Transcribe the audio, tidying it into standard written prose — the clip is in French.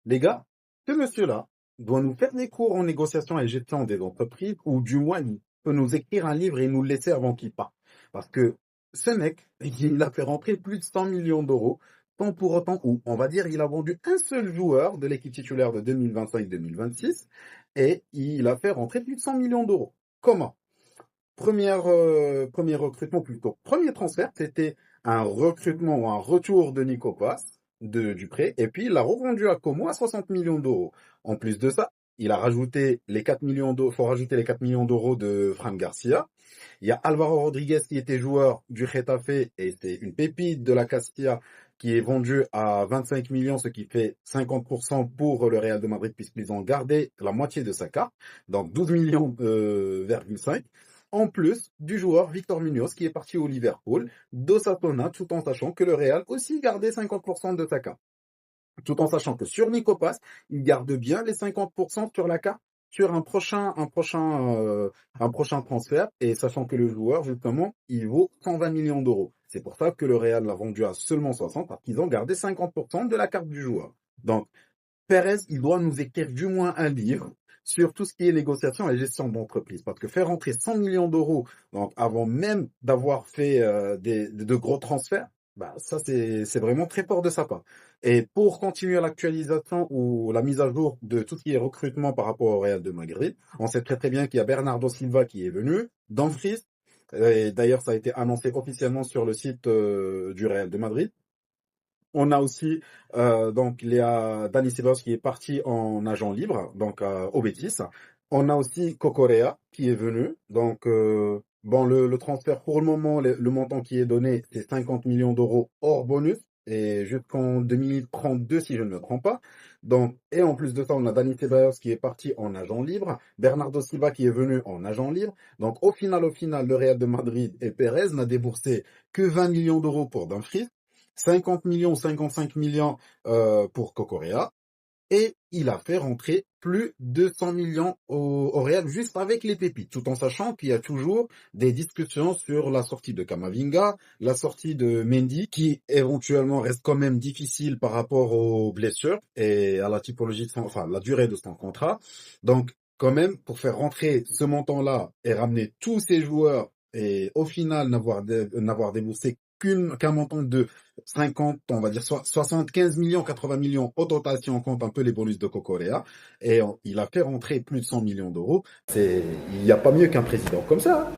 Les gars, ce monsieur-là doit nous faire des cours en négociation et gestion des entreprises, ou du moins, il peut nous écrire un livre et nous le laisser avant qu'il parte. Parce que ce mec, il a fait rentrer plus de 100 millions d'euros, sans pour autant, ou on va dire, il a vendu un seul joueur de l'équipe titulaire de 2025-2026, et il a fait rentrer plus de 100 millions d'euros. Comment? Premier recrutement plutôt. Premier transfert, c'était un recrutement ou un retour de Nico Pass du prêt, et puis il l'a revendu à Como à 60 millions d'euros. En plus de ça, il a rajouté les 4 millions d'euros, faut rajouter les 4 millions d'euros de Fran Garcia. Il y a Alvaro Rodriguez qui était joueur du Getafe et c'est une pépite de la Castilla qui est vendu à 25 millions, ce qui fait 50% pour le Real de Madrid puisqu'ils ont gardé la moitié de sa carte, donc 12 millions, 5, en plus du joueur Victor Munoz qui est parti au Liverpool, d'Osasuna, tout en sachant que le Real aussi gardait 50% de sa carte. Tout en sachant que sur Nico Pass, il garde bien les 50% sur la carte sur un prochain transfert, et sachant que le joueur, justement, il vaut 120 millions d'euros. C'est pour ça que le Real l'a vendu à seulement 60, parce qu'ils ont gardé 50% de la carte du joueur. Donc, Perez, il doit nous écrire du moins un livre sur tout ce qui est négociation et gestion d'entreprise. Parce que faire rentrer 100 millions d'euros, donc avant même d'avoir fait de gros transferts, bah, ça c'est vraiment très fort de sa part. Et pour continuer l'actualisation ou la mise à jour de tout ce qui est recrutement par rapport au Real de Madrid, on sait très très bien qu'il y a Bernardo Silva qui est venu, Dumfries, et d'ailleurs ça a été annoncé officiellement sur le site du Real de Madrid. On a aussi donc il y a Dani Ceballos qui est parti en agent libre, donc au Betis. On a aussi Cocorea qui est venu. Donc bon, le transfert pour le moment, le montant qui est donné, c'est 50 millions d'euros hors bonus et jusqu'en 2032 si je ne me trompe pas. Donc et en plus de ça, on a Dani Ceballos qui est parti en agent libre, Bernardo Silva qui est venu en agent libre. Donc au final, le Real de Madrid et Pérez n'a déboursé que 20 millions d'euros pour Dumfries, 50 millions, 55 millions pour Cocorea. Et il a fait rentrer plus de 100 millions au Real juste avec les pépites, tout en sachant qu'il y a toujours des discussions sur la sortie de Camavinga, la sortie de Mendy, qui éventuellement reste quand même difficile par rapport aux blessures et à la typologie enfin, la durée de son contrat. Donc, quand même, pour faire rentrer ce montant-là et ramener tous ces joueurs et au final n'avoir déboursé qu'un montant de 50, on va dire 75 millions, 80 millions au total si on compte un peu les bonus de Cocorea, et il a fait rentrer plus de 100 millions d'euros. Il n'y a pas mieux qu'un président comme ça, hein.